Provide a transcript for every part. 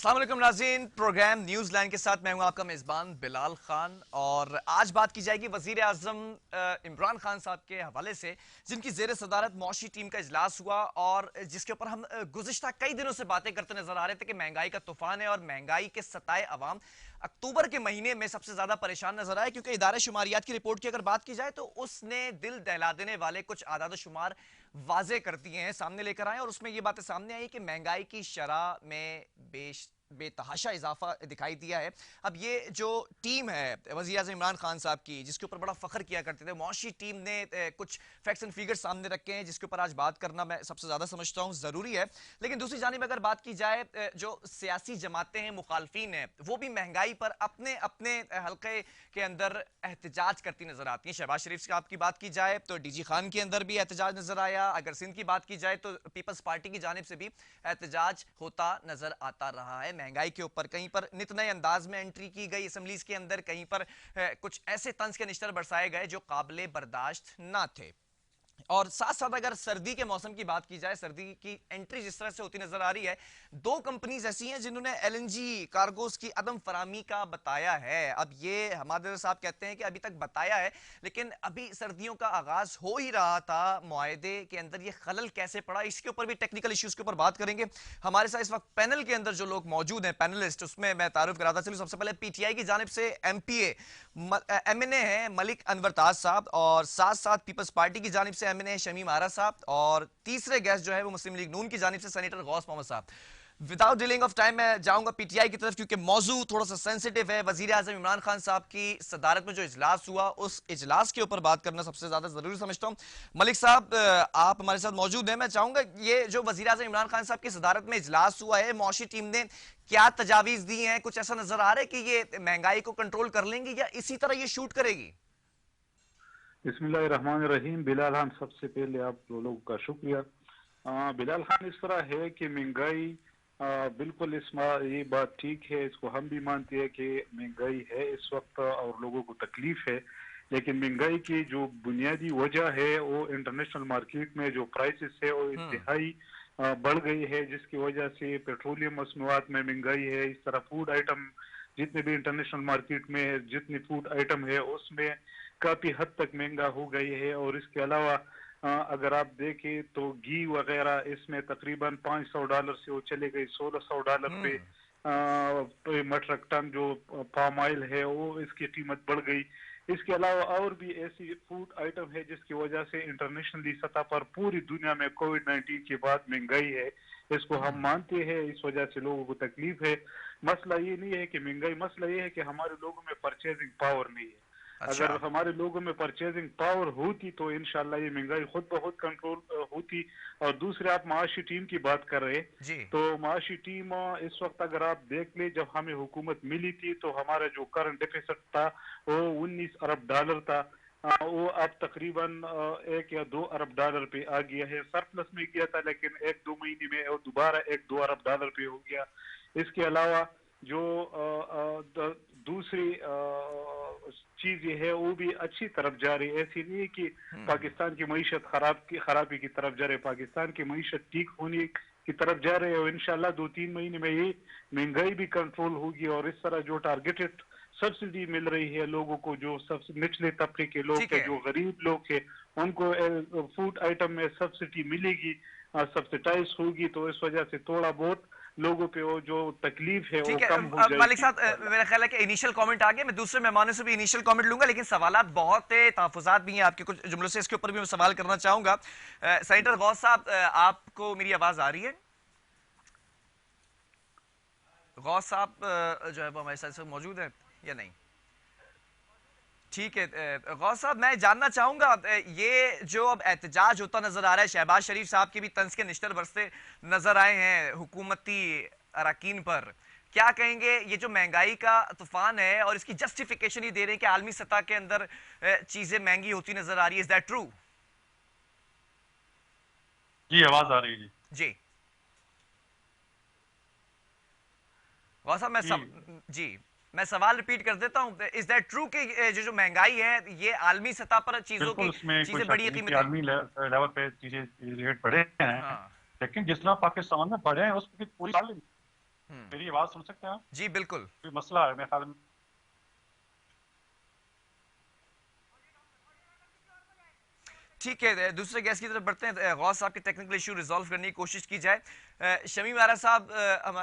अस्सलाम वालेकुम नाज़रीन, प्रोग्राम न्यूज़ लाइन के साथ मैं हूं आपका मेज़बान बिलाल खान। और आज बात की जाएगी वज़ीर आज़म इमरान खान साहब के हवाले से, जिनकी ज़ेर सदारत मौशी टीम का इजलास हुआ और जिसके ऊपर हम गुज़िश्ता कई दिनों से बातें करते नजर आ रहे थे कि महंगाई का तूफान है और महंगाई के सताए अवाम अक्टूबर के महीने में सबसे ज्यादा परेशान नजर आए। क्योंकि इदारे शुमारियात की रिपोर्ट की अगर बात की जाए तो उसने दिल दहला देने वाले कुछ आदाद शुमार वाजे कर दिए हैं, सामने लेकर आए, और उसमें ये बातें सामने आई कि महंगाई की शरह में बेतहाशा इजाफा दिखाई दिया है। अब ये जो टीम है वज़ीर आज़म इमरान खान साहब की, जिसके ऊपर बड़ा फख्र किया करते थे, मौशी टीम ने कुछ फैक्ट्स एंड फिगर्स सामने रखे हैं जिसके ऊपर आज बात करना मैं सबसे ज़्यादा समझता हूँ ज़रूरी है। लेकिन दूसरी जानिब अगर बात की जाए, जो सियासी जमातें हैं, मुखालफिन हैं, वो भी महंगाई पर अपने अपने हल्के के अंदर एहतजाज करती नजर आती हैं। शहबाज शरीफ साहब की बात की जाए तो डीजी खान के अंदर भी एहतजाज नजर आया। अगर सिंध की बात की जाए तो पीपल्स पार्टी की जानिब से भी एहतजाज होता नजर आता रहा है। महंगाई के ऊपर कहीं पर नित नए अंदाज में एंट्री की गई असम्बलीज के अंदर, कहीं पर कुछ ऐसे तंज के निश्तर बरसाए गए जो काबिले बर्दाश्त ना थे। और साथ साथ अगर सर्दी के मौसम की बात की जाए, सर्दी की एंट्री जिस तरह से होती नजर आ रही है, दो कंपनीज ऐसी हैं जिन्होंने एलएनजी कार्गोस की अदम फरामी का बताया है। अब ये हमारे साहब कहते हैं कि अभी तक बताया है, लेकिन अभी सर्दियों का आगाज हो ही रहा था, मुआहदे के अंदर ये खलल कैसे पड़ा, इसके ऊपर भी टेक्निकल इश्यूज के ऊपर बात करेंगे। हमारे साथ इस वक्त पैनल के अंदर जो लोग मौजूद हैं, पैनलिस्ट, उसमें मैं तारुफ कराता चलूं। सबसे पहले पीटीआई की जानिब से एमपीए एमएनए हैं मलिक अनवर ताज साहब, और साथ साथ पीपल्स पार्टी की जानिब से एमएनए शमीम आरा साहब, और तीसरे गेस्ट जो है वो मुस्लिम लीग नून की जानिब से सेनेटर गौस मोहम्मद साहब। विदाउट डिलेइंग ऑफ टाइम मैं जाऊंगा पीटीआई की तरफ, क्योंकि मौजू थोड़ा सा सेंसिटिव है। वजीर आजम इमरान खान साहब की सदारत में जो इजलास हुआ, उस इजलास के ऊपर बात करना सबसे ज्यादा जरूरी समझता हूं। मलिक साहब, आप हमारे साथ मौजूद हैं। मैं चाहूंगा ये जो वजीर आजम इमरान खान साहब की सदारत में इजलास हुआ है, मौशी टीम ने क्या तजावीज दी हैं? कुछ ऐसा नजर आ रहा है कि ये महंगाई को कंट्रोल कर लेंगी या इसी तरह ये शूट करेगी? बिस्मिल्लाहिर्रहमानिर्रहीम। बिलाल खान, सबसे पहले आप लोगों का शुक्रिया। बिलाल खान, इस तरह है कि महंगाई बिल्कुल ये बात ठीक है, इसको हम भी मानते हैं कि महंगाई है इस वक्त और लोगों को तकलीफ है। लेकिन महंगाई की जो बुनियादी वजह है वो इंटरनेशनल मार्केट में जो प्राइसेस है वो इंतहाई बढ़ गई है, जिसकी वजह से पेट्रोलियम मसनूआत में महंगाई है। इस तरह फूड आइटम जितने भी इंटरनेशनल मार्केट में जितनी फूड आइटम है उसमें काफी हद तक महंगा हो गई है। और इसके अलावा अगर आप देखें तो घी वगैरह इसमें तकरीबन $500 से वो चले गई $1600 पे मीट्रिक टन। जो पाम ऑयल है वो इसकी कीमत बढ़ गई। इसके अलावा और भी ऐसी फूड आइटम है जिसकी वजह से इंटरनेशनली सतह पर पूरी दुनिया में कोविड-19 के बाद महंगाई है। इसको हम मानते हैं, इस वजह से लोगों को तकलीफ है। मसला ये नहीं है कि महंगाई, मसला ये है कि हमारे लोगों में परचेजिंग पावर नहीं है। अच्छा। अगर हमारे लोगों में परचेजिंग पावर होती तो इंशाल्लाह ये महंगाई खुद ब खुद कंट्रोल होती। और दूसरे, आप माशी टीम की बात कर रहे, जी। तो माशी टीम इस वक्त अगर आप देख ले, जब हमें हुकूमत मिली थी तो हमारा जो करंट डिफिसिट था वो $19 अरब था। वो अब तकरीबन $1 या $2 पे आ गया है। सरप्लस में गया था लेकिन 1-2 महीने में वो दोबारा $1-2 पे हो गया। इसके अलावा जो दूसरी चीज ये है वो भी अच्छी तरफ जा रही है। ऐसी नहीं है कि पाकिस्तान की मईशत खराबी की तरफ जा रही है। पाकिस्तान की मईशत ठीक होने की तरफ जा रहे हैं और इंशाल्लाह 2-3 महीने में ये महंगाई भी कंट्रोल होगी। और इस तरह जो टारगेटेड सब्सिडी मिल रही है लोगों को, जो सबसे निचले तबके के लोग ठीक हैं, है। जो गरीब लोग हैं, उनको फूड आइटम में सब्सिडी मिलेगी, सब्सिडाइज होगी। तो इस वजह से थोड़ा बहुत लोगों पे वो जो तकलीफ है वो ठीक है। कम हो मालिक जाएगी साहब, इंशाल्लाह। मेरा ख्याल है कि इनिशियल कमेंट आ गया। मैं दूसरे मेहमानों से भी इनिशियल कमेंट लूंगा, लेकिन सवालात बहुत है, तहफुजात भी हैं आपके कुछ जुमलों से, इसके ऊपर भी मैं सवाल करना चाहूंगा। सेनेटर गौस साहब, आपको मेरी आवाज आ रही है? गौस साहब जो है वो हमारे साथ मौजूद है या नहीं? ठीक है। गौस साहब, मैं जानना चाहूंगा, ये जो अब एहतजाज होता नजर आ रहा है, शहबाज शरीफ साहब के भी तंज के निश्तर बरसते नजर आए हैं हुकूमती अरकान पर, क्या कहेंगे? ये जो महंगाई का तूफान है और इसकी जस्टिफिकेशन ये दे रहे हैं कि आलमी सतह के अंदर चीजें महंगी होती नजर आ रही है, इज दैट ट्रू? जी, आवाज आ रही है। जी गौस साहब, जी जी मैं सवाल रिपीट कर देता हूं, इज दैट ट्रू कि जो महंगाई है ये आलमी सतह पर बिल्कुल, उसमें कोई चीजें शक बड़ी है, नहीं कि कीमतें? आर्मी लेवल पे चीजें रेट बढ़े हैं। हाँ। लेकिन जिस तरह पाकिस्तान में बढ़े हैं उसकी पूरी साल मेरी आवाज सुन सकते हैं आप? जी बिल्कुल। कोई मसला है मेरे ख्याल में। ठीक है, दूसरे गैस की तरफ बढ़ते हैं। गौस साहब के टेक्निकल इशू रिजॉल्व करने की कोशिश की जाए। शमीम आरा साहब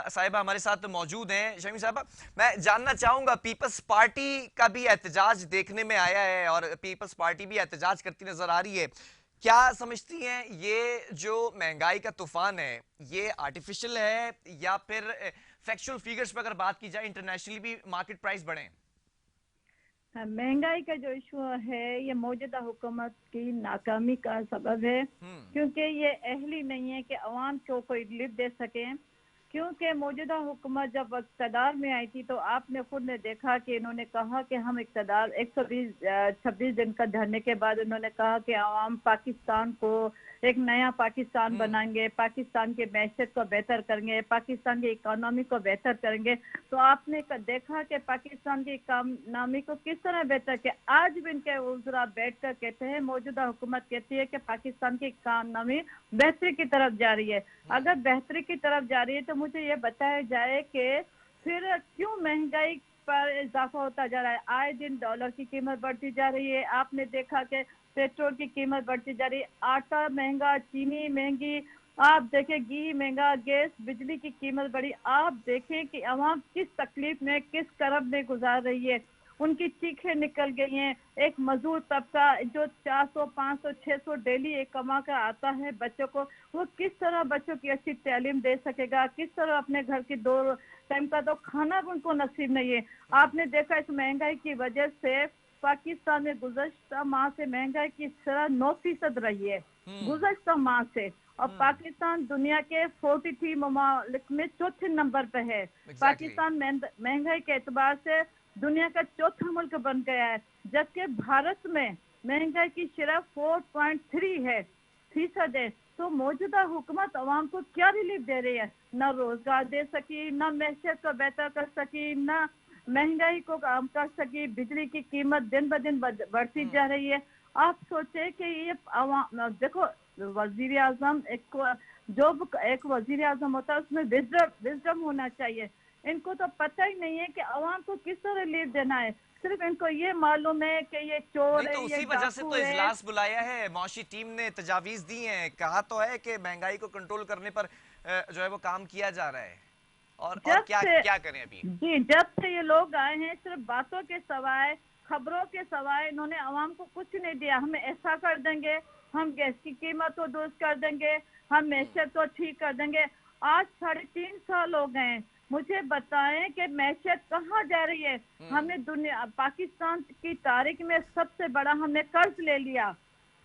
साहिबा हमारे साथ मौजूद हैं। शमीम साहबा, मैं जानना चाहूंगा, पीपल्स पार्टी का भी एहतजाज देखने में आया है और पीपल्स पार्टी भी एहतजाज करती नजर आ रही है। क्या समझती हैं ये जो महंगाई का तूफान है, ये आर्टिफिशियल है या फिर फैक्चुअल फिगर्स पर अगर बात की जाए इंटरनेशनली भी मार्केट प्राइस बढ़े? महंगाई का जो इशू है ये मौजूदा हुकूमत की नाकामी का सबब है, क्योंकि ये अहली नहीं है कि अवाम को कोई रिलीफ दे सके। क्योंकि मौजूदा हुकूमत जब इक़्तिदार में आई थी तो आपने खुद ने देखा कि इन्होंने कहा कि हम इक़्तिदार 126 दिन का धरने के बाद उन्होंने कहा कि अवाम पाकिस्तान को एक नया पाकिस्तान बनाएंगे, पाकिस्तान के मैशत को बेहतर करेंगे, पाकिस्तान की इकोनॉमी को बेहतर करेंगे। तो आपने देखा कि पाकिस्तान की इकोनॉमी को किस तरह बेहतर किया। आज भी इनके उज़रा बैठ कर कहते हैं, मौजूदा हुकूमत कहती है कि पाकिस्तान की इकोनॉमी बेहतरी की तरफ जा रही है। अगर बेहतरी की तरफ जा रही है तो मुझे ये बताया जाए कि फिर क्यों महंगाई पर इजाफा होता जा रहा है। आए दिन डॉलर की कीमत बढ़ती जा रही है। आपने देखा कि पेट्रोल की कीमत बढ़ती जा रही है, आटा महंगा, चीनी महंगी, आप देखें घी महंगा, गैस, बिजली की कीमत बढ़ी। आप देखें कि अवाम किस तकलीफ में, किस करब में गुजार रही है। उनकी चीखें निकल गई हैं। एक मजदूर तबका जो 400, 500, 600 डेली एक कमा कर आता है बच्चों को, वो किस तरह बच्चों की अच्छी तालीम दे सकेगा, किस तरह अपने घर की 2 टाइम का तो खाना भी उनको नसीब नहीं है। आपने देखा इस महंगाई की वजह से पाकिस्तान में गुज़श्ता माह से महंगाई की शरह 9% रही है गुज़श्ता माह से, और पाकिस्तान दुनिया के 43 ममालिक में चौथे नंबर पे है। पाकिस्तान महंगाई के एतबार से दुनिया का चौथा मुल्क बन गया है, जबकि भारत में महंगाई की शरह 4.3% है। तो मौजूदा हुकूमत अवाम को क्या रिलीफ दे रही है? न रोजगार दे सकी, न मैशत को बेहतर कर सकी, न महंगाई को कम कर सकी। बिजली की कीमत दिन ब दिन बढ़ती जा रही है। आप सोचे कि ये देखो, वजीर आजम एक वजीर आजम होता है उसमें विजडम होना चाहिए। इनको तो पता ही नहीं है कि अवाम को किस तरह रिलीफ देना है। सिर्फ इनको ये मालूम है कि ये चोर है, तो उसी ये वजह से डाकू तो है। इजलास बुलाया है, मौशी टीम ने तजावीज दी हैं, कहा तो है कि महंगाई को कंट्रोल करने पर जो है वो काम किया जा रहा है। और क्या करें अभी? जी, जब से ये लोग आए हैं सिर्फ बातों के सवाए, खबरों के सवाए इन्होंने अवाम को कुछ नहीं दिया। हम ऐसा कर देंगे, हम गैस की कीमत को दुरुस्त कर देंगे, हम मैशत को ठीक कर देंगे। आज 3.5 साल हो गए हैं। मुझे बताएं कि मैशत कहाँ जा रही है। हमने पाकिस्तान की तारीख में सबसे बड़ा हमने कर्ज ले लिया।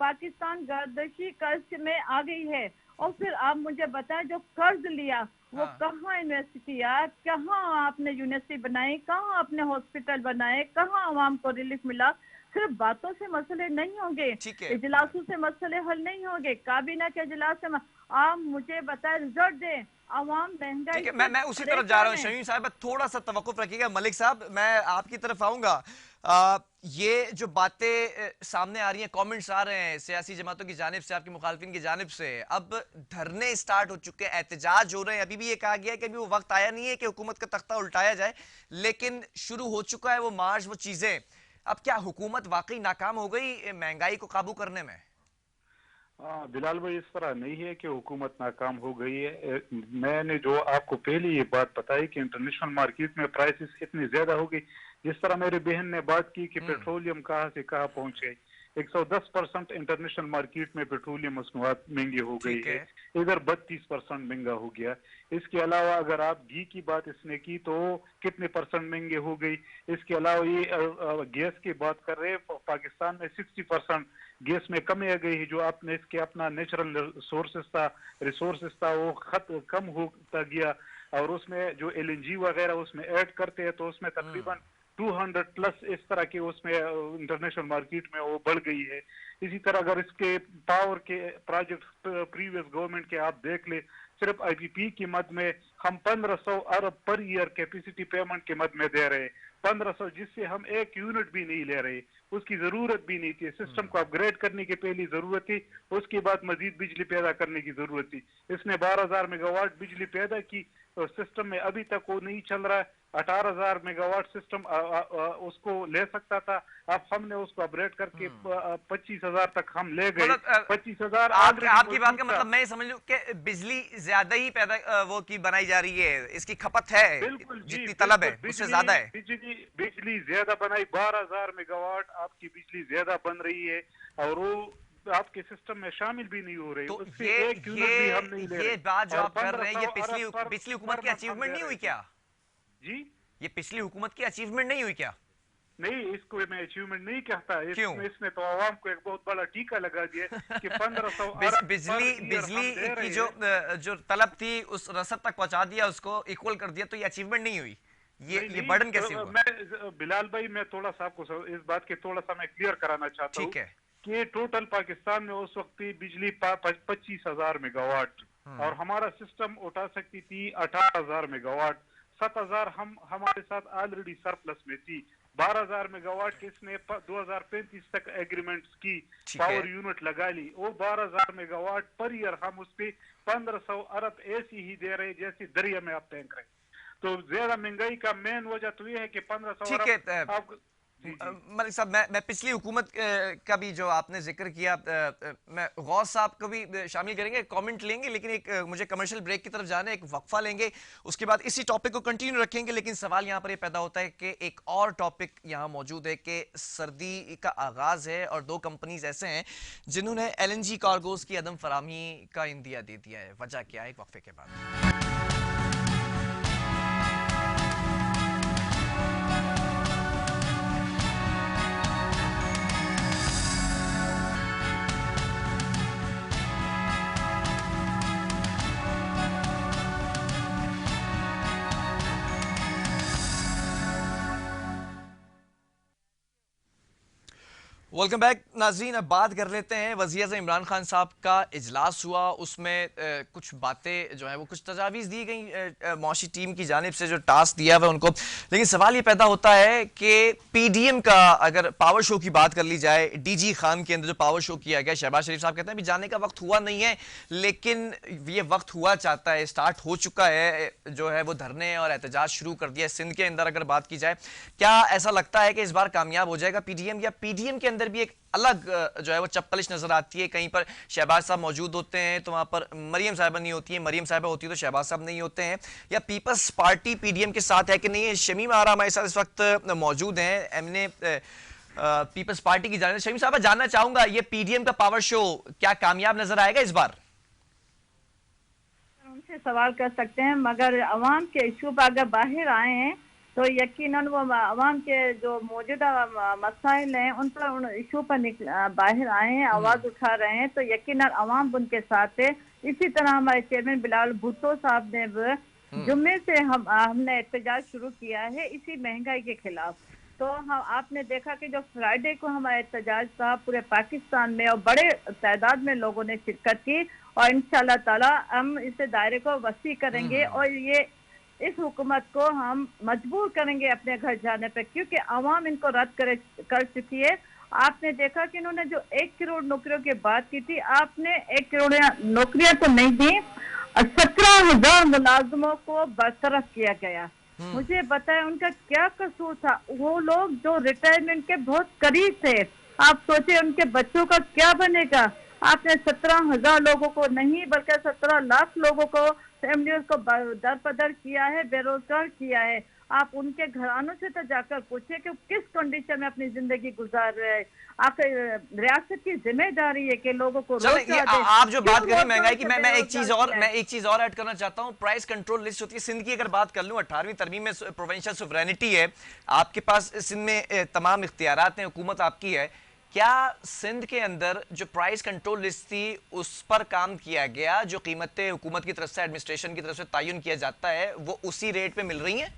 पाकिस्तान गर्दशी कर्ज में आ गई है। और फिर आप मुझे बताएं, जो कर्ज लिया वो कहाँ इन्वेस्ट किया, कहाँ आपने यूनिवर्सिटी बनाई, कहाँ आपने हॉस्पिटल बनाए, कहाँ आवाम को रिलीफ मिला। सिर्फ बातों से मसले नहीं होंगे, इजलासों से मसले हल नहीं होंगे, काबीना के इजलास से आप मुझे बताएं, रिजल्ट दें। आवाम महंगाई, ठीक है, मैं उसी तरफ जा रहा हूँ। शमीम साहब थोड़ा सा तवक्कुफ रखिएगा। मलिक साहब मैं आपकी तरफ आऊंगा। ये जो बातें सामने आ रही हैं, कमेंट्स आ रहे हैं सियासी जमातों की जानिब से, आपके मुखालफिन की जानिब से, अब धरने स्टार्ट हो चुके हैं, एहतजाज हो रहे हैं। अभी भी ये कहा गया है कि अभी वो वक्त आया नहीं है कि हुकूमत का तख्ता उल्टाया जाए, लेकिन शुरू हो चुका है वो मार्च, वो चीजें। अब क्या हुकूमत वाकई नाकाम हो गई महंगाई को काबू करने में? बिलाल भाई, इस तरह नहीं है कि हुकूमत नाकाम हो गई है। मैंने जो आपको पहले ये बात बताई कि इंटरनेशनल मार्केट में प्राइसेस इतनी ज्यादा हो गई, जिस तरह मेरे बहन ने बात की कि पेट्रोलियम कहाँ से कहाँ पहुंच गई। 110% इंटरनेशनल मार्केट में पेट्रोलियम मसनूआत महंगी हो गई है, इधर 32% महंगा हो गया। इसके अलावा अगर आप घी की बात इसने की तो कितने परसेंट महंगे हो गई। इसके अलावा ये गैस की बात कर रहे हैं, पाकिस्तान में 60% गैस में कमी आ गई है। जो आपने इसके अपना नेचुरल रिसोर्सेस था वो कम होता गया, और उसमें जो LNG वगैरह उसमें ऐड करते हैं तो उसमें तकरीबन 200 प्लस इस तरह के उसमें इंटरनेशनल मार्केट में वो बढ़ गई है। इसी तरह अगर इसके पावर के प्रोजेक्ट प्रीवियस गवर्नमेंट के आप देख ले, सिर्फ IPP की मद में हम 1500 अरब पर ईयर कैपेसिटी पेमेंट के मद में दे रहे हैं। 1500 जिससे हम 1 यूनिट भी नहीं ले रहे, उसकी जरूरत भी नहीं थी। सिस्टम को अपग्रेड करने की पहली जरूरत थी, उसके बाद मजीद बिजली पैदा करने की जरूरत थी। इसने 12,000 मेगावाट बिजली पैदा की, सिस्टम में अभी तक वो नहीं चल रहा है। 18,000 मेगावाट सिस्टम उसको ले सकता था, अब हमने उसको अपग्रेड करके 25,000 तक हम ले गए। 25,000 आपकी बात का मतलब मैं समझ लूं कि बिजली ज्यादा ही पैदा वो की बनाई जा रही है, इसकी खपत है, जितनी तलब है उससे ज्यादा है। बिजली ज्यादा बनाई, 12,000 मेगावाट आपकी बिजली ज्यादा बन रही है और वो आपके सिस्टम में शामिल भी नहीं हो रही। तो उससे एक यूनिट भी हम नहीं ले रहे। ये बात जो आप कर रहे हैं, ये पिछली हुकूमत की अचीवमेंट नहीं हुई क्या? जी, ये पिछली हुकूमत की अचीवमेंट नहीं हुई क्या? नहीं, इसको मैं अचीवमेंट नहीं कहता। इसने तो आवाम को एक बहुत बड़ा टीका लगा दिया कि 1500 बिजली की जो तलब थी उस रसद तक पहुंचा दिया, उसको इक्वल कर दिया, तो ये अचीवमेंट नहीं हुई। ये बर्डन कैसे हुआ? मैं बिलाल भाई, मैं थोड़ा सा आपको इस बात के थोड़ा सा मैं क्लियर कराना चाहता हूँ कि टोटल पाकिस्तान में उस वक्त बिजली 25,000 मेगावाट और हमारा सिस्टम उठा सकती थी 18,000 मेगावाट। 7,000 हमारे साथ ऑलरेडी सरप्लस में थी। 12,000 मेगावाट किसने 2035 तक एग्रीमेंट्स की पावर यूनिट लगा ली। वो 12,000 मेगावाट पर ईयर हम उस पे 1,500 अरब ऐसी ही दे रहे जैसे दरिया में आप फेंक रहे। तो ज्यादा महंगाई का मेन वजह तो ये है कि 1,500 अरब। मलिक साहब, मैं पिछली हुकूमत का भी जो आपने जिक्र किया, मैं गौस साहब को भी शामिल करेंगे, कमेंट लेंगे, लेकिन एक मुझे कमर्शियल ब्रेक की तरफ जाना है, एक वक्फा लेंगे, उसके बाद इसी टॉपिक को कंटिन्यू रखेंगे। लेकिन सवाल यहाँ पर ये पैदा होता है कि एक और टॉपिक यहाँ मौजूद है कि सर्दी का आगाज है और दो कंपनीज ऐसे हैं जिन्होंने LNG कार्गोज की अदम फराहमी का इंदिया दे दिया है। वजह क्या है, एक वक्फे के बाद। वेलकम बैक नाजरीन। अब बात कर लेते हैं, वज़ीर-ए-आज़म इमरान खान साहब का इजलास हुआ, उसमें कुछ बातें जो है वो कुछ तजावीज़ दी गई मौशी टीम की जानिब से, जो टास्क दिया हुआ उनको। लेकिन सवाल ये पैदा होता है कि PDM का अगर पावर शो की बात कर ली जाए, DG खान के अंदर जो पावर शो किया गया, शहबाज शरीफ साहब कहते हैं अभी जाने का वक्त हुआ नहीं है, लेकिन ये वक्त हुआ चाहता है, स्टार्ट हो चुका है, जो है वो धरने और एहतजाज शुरू कर दिया सिंध के अंदर। अगर बात की जाए, क्या ऐसा लगता है कि इस बार कामयाब हो जाएगा PDM, या PDM के अंदर भी एक अलग जो है वो चप्पलिश नजर आती है? कहीं पर शहबाज साहब मौजूद होते हैं तो वहां पर मरियम साहिबा नहीं होती है, मरियम साहिबा होती है तो शहबाज साहब नहीं होते हैं, या पीपल्स पार्टी PDM के साथ है कि नहीं है? शमीम आरा हमारे साथ इस वक्त मौजूद हैं, एमने पीपल्स पार्टी की जानिब से। शमीम साहब, जानना चाहूंगा ये PDM का पावर शो क्या कामयाब नजर आएगा इस बार? उनसे सवाल कर सकते हैं, मगर अवाम के इशू पर अगर बाहर आए हैं तो यकीनन वो अवाम के जो मौजूदा मसाइल हैं उन पर, उन इशू पर बाहर आए हैं, आवाज़ उठा रहे हैं, तो यकीनन अवाम उनके साथ है। इसी तरह हमारे चेयरमैन बिलाल भुट्टो साहब ने जुम्मे से हमने एहतजाज शुरू किया है इसी महंगाई के खिलाफ। तो आपने देखा कि जो फ्राइडे को हमारा एहतजाज था पूरे पाकिस्तान में और बड़े तादाद में लोगों ने शिरकत की, और इंशाल्लाह ताला हम इस दायरे को वसी करेंगे और ये इस हुकूमत को हम मजबूर करेंगे अपने घर जाने पे, क्योंकि आवाम इनको रद्द कर चुकी है। आपने देखा कि इन्होंने जो 1 करोड़ नौकरियों की बात की थी, आपने 1 करोड़ नौकरियां तो नहीं दी, 17,000 मुलाजमों को बरतरफ किया गया। मुझे बताएं उनका क्या कसूर था? वो लोग जो रिटायरमेंट के बहुत करीब थे, आप सोचे उनके बच्चों का क्या बनेगा? आपने 17,000 लोगों को नहीं बल्कि 17 लाख लोगों को, फैमिलीज को दरपदर किया है, बेरोजगार किया है। आप उनके घरानों से तो जाकर पूछे कि किस कंडीशन में अपनी जिंदगी गुजार रहे हैं। आपकी रियासत की जिम्मेदारी है कि लोगों को रोजगार दें। आप जो बात करें महंगाई की, मैं एक चीज और ऐड करना चाहता हूं। प्राइस कंट्रोल लिस्ट होती है सिंध की, अगर बात कर लूं 18वीं तरमीम में प्रोविंशियल सुवरेनिटी है आपके पास, सिंध में तमाम इख्तियारात हैं, हुकूमत आपकी है। क्या सिंध के अंदर जो प्राइस कंट्रोल लिस्ट थी उस पर काम किया गया? जो कीमतें हुकूमत की तरफ से, एडमिनिस्ट्रेशन की तरफ से तयन किया जाता है, वो उसी रेट पे मिल रही हैं?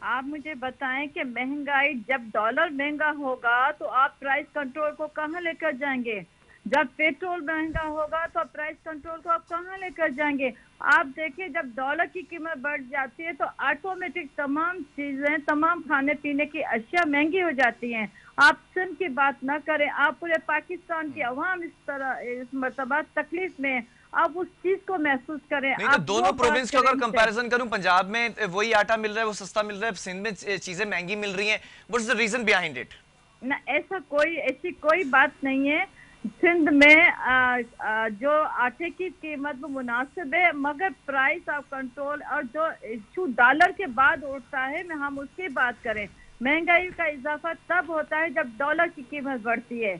आप मुझे बताएं कि महंगाई, जब डॉलर महंगा होगा तो आप प्राइस कंट्रोल को कहां लेकर जाएंगे? जब पेट्रोल महंगा होगा तो प्राइस कंट्रोल को आप कहां लेकर जाएंगे? आप देखिए, जब डॉलर की कीमत बढ़ जाती है तो ऑटोमेटिक तमाम चीजें, तमाम खाने पीने की अशिया महंगी हो जाती हैं। आप सिंध की बात ना करें, आप पूरे पाकिस्तान की अवाम इस तरह इस मर्तबा तकलीफ में। आप उस चीज को महसूस करें। नहीं तो दोनों प्रोविंस के अगर कंपैरिजन करूं, पंजाब में वही आटा मिल रहा है, वो सस्ता मिल रहा है, सिंध में चीजें महंगी मिल रही हैं, what is the reason behind it? ना, ऐसी कोई बात नहीं है। सिंध में जो आटे की कीमत वो मुनासिब है, मगर प्राइस ऑफ कंट्रोल और जो इशू डॉलर के बाद उठता है, हम उसकी बात करें। महंगाई का इजाफा तब होता है जब डॉलर की कीमत बढ़ती है,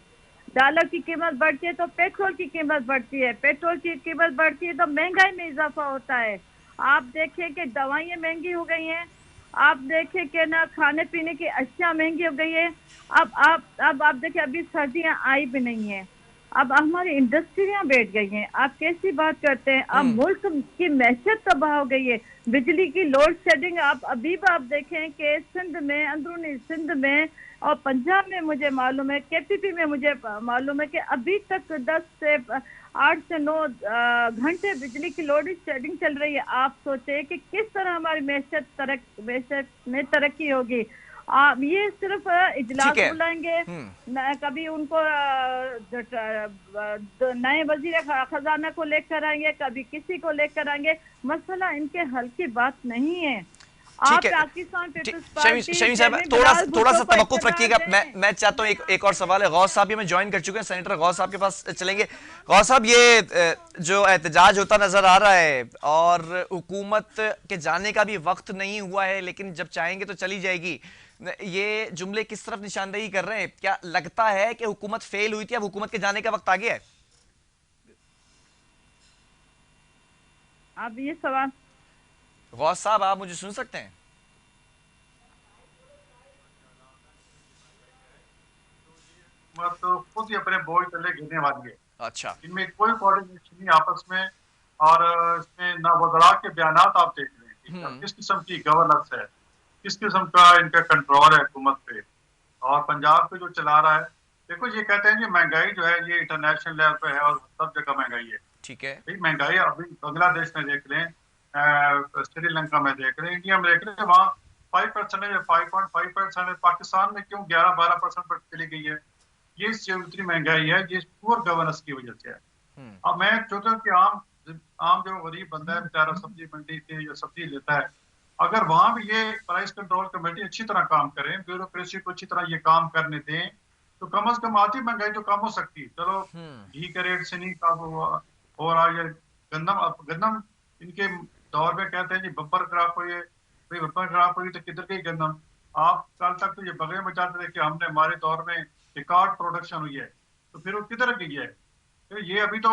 डॉलर की कीमत बढ़ती है तो पेट्रोल की कीमत बढ़ती है, पेट्रोल की कीमत बढ़ती है तो महंगाई में इजाफा होता है। आप देखें कि दवाइयाँ महंगी हो गई हैं, आप देखें कि ना खाने पीने की अशिया महंगी हो गई है। अब आप देखें, अभी सर्दियां आई भी नहीं है, अब हमारी इंडस्ट्रियां बैठ गई हैं। आप कैसी बात करते हैं? अब मुल्क की मैशत तबाह हो गई है, बिजली की लोड शेडिंग। आप देखें कि सिंध में, अंदरूनी सिंध में और पंजाब में मुझे मालूम है, केपीपी में मुझे मालूम है कि अभी तक 8 से 9 घंटे बिजली की लोड शेडिंग चल रही है। आप सोचे कि किस तरह हमारी मैशत में तरक्की होगी। आप ये सिर्फ इजलास बुलाएंगे, कभी उनको नए वजीर खजाना को लेकर आएंगे, कभी किसी को लेकर आएंगे। मसला इनके हल की बात नहीं है। शमीम साहब थोड़ा सा तवक्कुफ रखिएगा, मैं चाहता हूँ एक और सवाल है। गौस साहब ये मैं ज्वाइन कर चुके हैं, सेनेटर गौस साहब के पास चलेंगे। गौस साहब, ये जो एहतजाज होता नजर आ रहा है और हुकूमत के जाने का भी वक्त नहीं हुआ है, लेकिन जब चाहेंगे तो चली जाएगी, ये जुमले किस तरफ निशानदेही कर रहे हैं? क्या लगता है कि हुकूमत फेल हुई थी, अब हुकूमत के जाने का वक्त आ गया है? अब ये सवाल गौस साहब, आप मुझे सुन सकते हैं? तो खुद ही अपने बोझ तले गिरने वाली है। अच्छा, इनमें कोई कोऑर्डिनेशन नहीं आपस में, और इसमें ना वज़रा के बयानात आप देख रहे हैं किस किस्म की गवर्नेंस है, किस किस्म का इनका कंट्रोल है हुकूमत पे, और पंजाब पे जो चला रहा है। देखो, ये कहते हैं कि महंगाई जो है ये इंटरनेशनल लेवल पे है और सब जगह महंगाई है। ठीक है, भाई महंगाई अभी बांग्लादेश में देख रहे हैं, श्रीलंका में देख रहे हैं, इंडिया में देख रहे हैं, वहाँ 5% है, 5.5% है। पाकिस्तान में क्यों 11-12% पर चली गई है? ये इतनी महंगाई है, ये पुअर गवर्नेंस की वजह से है। अब मैं चाहता हूँ कि आम जो गरीब बंदा है बेचारा, सब्जी मंडी से जो सब्जी लेता है, अगर वहां भी ये प्राइस कंट्रोल कमेटी अच्छी तरह काम करें, ब्यूरोक्रेसी को अच्छी तरह ये काम करने दें, तो कम से कम आती महंगाई तो कम हो सकती है। चलो, घी के रेट से नहीं कम हुआ, और ये गंदम इनके दौर में कहते हैं जी बम्पर खराब हुई है, भाई बम्पर खराब हुई तो किधर गई गंदम? आप कल तक तो ये बगले में चाहते थे कि हमने हमारे दौर में रिकॉर्ड प्रोडक्शन हुई है, तो फिर वो किधर गई है? तो ये अभी तो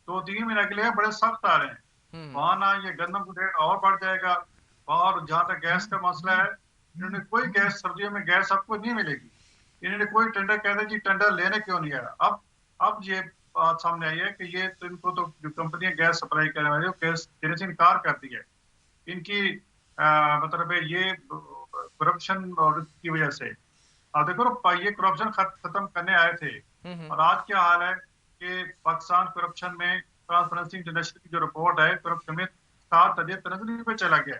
2-3 महीने के लिए बड़े सख्त आ रहे हैं। वहां ना ये गंदम का रेट और बढ़ जाएगा, और जहां तक गैस का मसला है, इन्होंने कोई गैस, सर्दियों में गैस आपको नहीं मिलेगी। इन्होंने कोई टेंडर कहते जी टेंडर लेने क्यों नहीं आया? अब ये बात सामने आई है कि ये तो इनको तो जो कंपनियां गैस सप्लाई करने वाली है गैस देने से इनकार कर दी है। इनकी मतलब है ये करप्शन और की वजह से। देखो, ये करप्शन खत्म करने आए थे, और आज क्या हाल है कि पाकिस्तान करप्शन में, ट्रांसपेरेंसी इंटरनेशनल की जो रिपोर्ट है, करप्शन में 7 दर्जे तनज़्ज़ुल पे चला गया।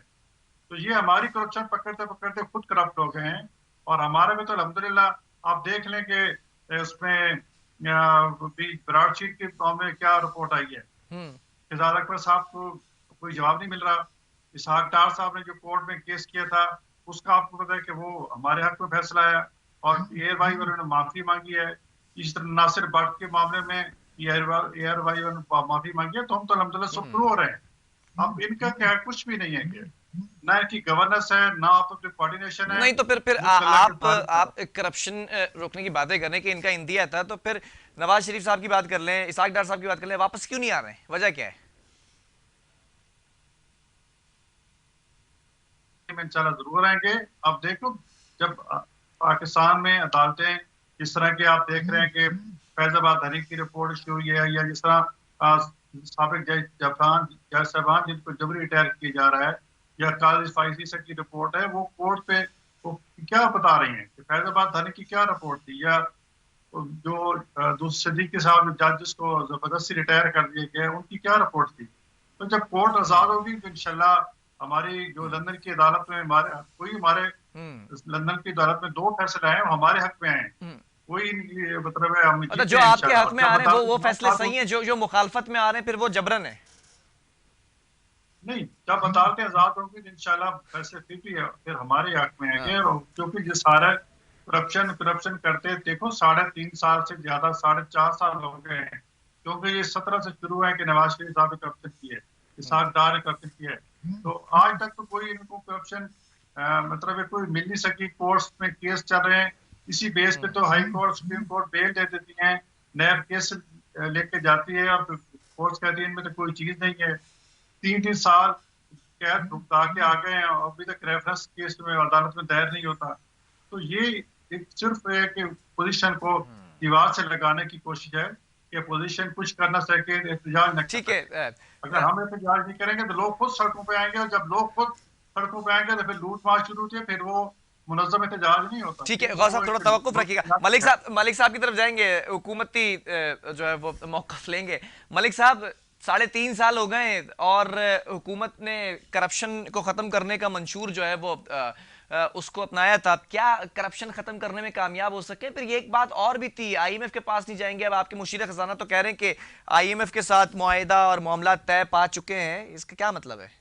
तो ये हमारी करप्शन पकड़ते पकड़ते खुद करप्ट हो गए हैं। और हमारे में तो अल्हम्दुलिल्लाह आप देख लें कि उसमें ब्राडशीट के मामले में क्या रिपोर्ट आई है। फिजाल अकबर साहब को कोई जवाब नहीं मिल रहा। इसहाक डार साहब ने जो कोर्ट में केस किया था, उसका आपको पता है कि वो हमारे हक में फैसला आया, और एयर वाई वालों ने माफी मांगी है। इस तरह नासिर भट्ट के मामले में एयर वाई वालों ने माफी मांगी है। तो हम तो अल्हम्दुलिल्लाह शुक्र हो रहे हैं। अब इनका क्या कुछ भी नहीं है, ना इनकी गवर्नेंस है, ना आपकी कोऑर्डिनेशन है। नहीं तो फिर आप करप्शन रोकने की बातें करने की इनका इंदिया था, तो फिर नवाज शरीफ साहब की बात कर लें, इसहाक डार साहब की बात कर लें, वापस क्यों नहीं आ रहे हैं? वजह क्या है? इंशाल्लाह जरूर आएंगे। अब देखो, जब पाकिस्तान में अदालतें इस तरह के आप देख रहे हैं कि फैजाबाद हनी की रिपोर्ट इश्यू हुई है, या जिस तरह साबिक जज साहबान जिनको जबरी रिटायर किया जा रहा है, या काजिज फाइजी से की रिपोर्ट है, वो कोर्ट पे वो क्या बता रही हैं कि फैजाबाद हनी की क्या रिपोर्ट थी, या जो सिद्दीकी साहब जज जिसको जबरदस्ती रिटायर कर दिए गए, उनकी क्या रिपोर्ट थी। तो जब कोर्ट आजाद होगी तो इंशाल्लाह हमारी जो लंदन की अदालत में हमारे लंदन की अदालत में 2 फैसले आए हमारे हक में आए, कोई मतलब है हम मतलब जीते जो हैं आपके इंशाल्लाह। हक में आ रहे हैं वो जब फैसले सही हैं, जो मुखालफत में आ रहे हैं फिर वो जबरन है। नहीं, जब अदालतें आजाद होंगी तो इंशाल्लाह फैसले फिर हमारे हक में आएंगे। हाँ। क्योंकि जो सारे करप्शन करते, देखो 3.5 साल से ज्यादा 4.5 साल हो गए हैं, क्योंकि ये 17 से शुरू है कि नवाज शरीफ साहब ने करप्शन की है, इसहाक डार ने करप्शन किया है। तो आज तक तो कोई इनको करप्शन मतलब है कोई मिल नहीं सकी। कोर्ट्स में केस चल रहे हैं, इसी बेस पे तो high court supreme court bail दे देती है, नैब केस लेके जाती है और कोर्ट कहती है इनमें तो कोई चीज नहीं है। 3 साल कैद भुगता के आ गए हैं, अभी तक रेफरेंस केस में अदालत में दायर नहीं होता। तो ये एक सिर्फ है कि पोजीशन को दीवार से लगाने की कोशिश है कि अपोजिशन कुछ कर ना सके, एहतजाज न कर ठीक सके। है। अगर हम एहतजाज नहीं करेंगे तो लोग खुद सड़कों पे आएंगे, और जब लोग खुद सड़कों पे आएंगे तो फिर लूट मार शुरू होती है, फिर वो मुनज़्ज़म एहतजाज नहीं होता। ठीक है, गौस साहब थोड़ा तवक्कुफ रखिएगा। मलिक साहब की तरफ जाएंगे, हुकूमती जो है वो मौक़िफ़ लेंगे। मलिक साहब 3.5 साल हो गए और हुकूमत ने करप्शन को ख़त्म करने का मंशूर जो है वो उसको अपनाया था। क्या करप्शन ख़त्म करने में कामयाब हो सके? फिर ये एक बात और भी थी, IMF के पास नहीं जाएंगे। अब आपके मुशीर ख़ज़ाना तो कह रहे हैं कि IMF के साथ मुआहिदा और मामला तय पा चुके हैं, इसका क्या मतलब है?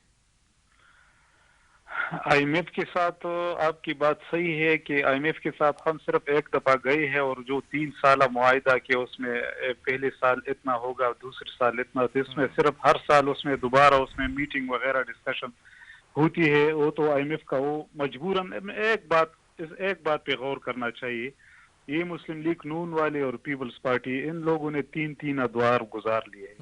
IMF के साथ तो आपकी बात सही है कि IMF के साथ हम सिर्फ एक दफा गए हैं, और जो 3 साल मुआहिदा के उसमें पहले साल इतना होगा, दूसरे साल इतना, तो इसमें सिर्फ हर साल उसमें दोबारा उसमें मीटिंग वगैरह डिस्कशन होती है। वो तो IMF का वो मजबूरन एक बात पे गौर करना चाहिए। ये मुस्लिम लीग नून वाले और पीपल्स पार्टी, इन लोगों ने 3 अदवार गुजार लिए।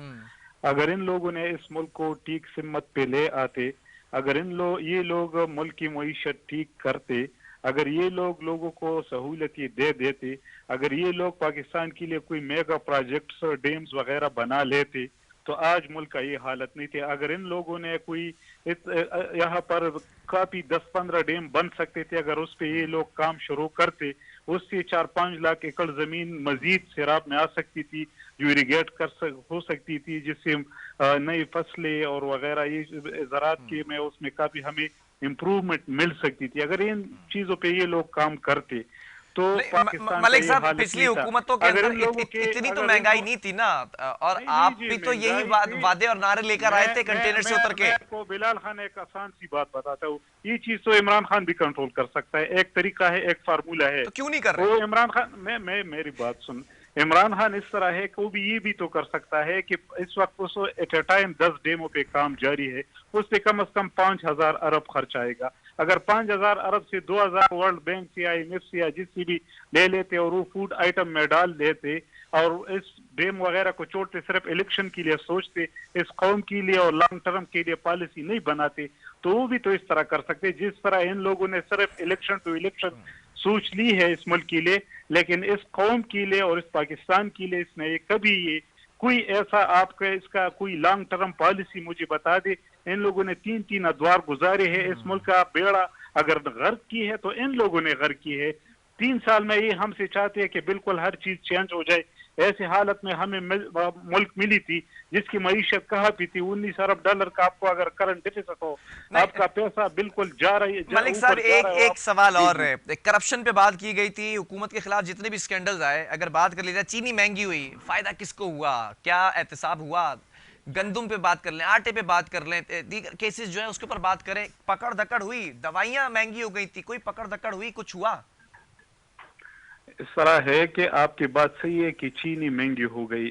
अगर इन लोगों ने इस मुल्क को ठीक सिमत पे ले आते, अगर ये लोग मुल्क की मईशत ठीक करते, अगर ये लोगों को सहूलतें दे देते, अगर ये लोग पाकिस्तान के लिए कोई मेगा प्रोजेक्ट्स और डैम्स वगैरह बना लेते, तो आज मुल्क का ये हालत नहीं थी। अगर इन लोगों ने कोई यहाँ पर काफी 10-15 डैम बन सकते थे, अगर उस पे ये लोग काम शुरू करते, उससे 4-5 लाख एकड़ जमीन मजीद सैराब में आ सकती थी, जो इरीगेट हो सकती थी, जिससे नई फसलें और वगैरह ये ज़राअत के में उसमें काफी हमें इम्प्रूवमेंट मिल सकती थी। अगर इन चीजों पे ये लोग काम करते तो मलिक साहब पिछली हुकूमतों के अंदर इतनी तो महंगाई नहीं थी ना, और आप भी तो यही वादे और नारे लेकर आए थे कंटेनर से उतर के। आपको बिलाल खान एक आसान सी बात बताता हूँ, ये चीज तो इमरान खान भी कंट्रोल कर सकता है। एक तरीका है, एक फार्मूला है। तो क्यों नहीं कर रहे? वो इमरान खान, मेरी बात सुन, इमरान खान इस तरह है कि वो भी ये भी तो कर सकता है कि इस वक्त उसको एट ए टाइम 10 डेमो पे काम जारी है, उस पे कम से कम 5,000 अरब खर्च आएगा। अगर 5,000 अरब से 2,000 वर्ल्ड बैंक से या IMF से या जिससे भी ले लेते और वो फूड आइटम में डाल देते और इस डेम वगैरह को छोड़ते, सिर्फ इलेक्शन के लिए सोचते, इस कौम के लिए और लॉन्ग टर्म के लिए पॉलिसी नहीं बनाते, तो वो भी तो इस तरह कर सकते। जिस तरह इन लोगों ने सिर्फ इलेक्शन टू इलेक्शन सोच ली है इस मुल्क के लिए, लेकिन इस कौम के लिए और इस पाकिस्तान के लिए इसने कभी ये कोई ऐसा आपका इसका कोई लॉन्ग टर्म पॉलिसी मुझे बता दे। इन लोगों ने 3 अदवार गुजारे हैं, इस मुल्क का बेड़ा अगर गर्क की है तो इन लोगों ने गर्क की है। 3 साल में ये हमसे चाहते हैं कि बिल्कुल हर चीज चेंज हो जाए। ऐसे हालत में हमें मुल्क मिली थी जिसकी मईशत कहाँ भी थी, $19 अरब का आपको अगर करंट डिफिसिट हो, आपका पैसा बिल्कुल जा रही है। मलिक साहब एक सवाल और है, करप्शन पे बात की गई थी, हुकूमत के खिलाफ जितने भी स्कैंडल्स आए, अगर बात कर ली जाए, चीनी महंगी हुई, फायदा किसको हुआ, क्या एहतसाब हुआ? गंदुम पे बात कर लें, आटे पे बात कर लें, दीगर केसेस जो है उसके ऊपर बात करें, पकड़ धकड़ हुई, दवाइयां महंगी हो गई थी, कोई पकड़ धकड़ हुई, कुछ हुआ? इस तरह है कि आपकी बात सही है कि चीनी महंगी हो गई,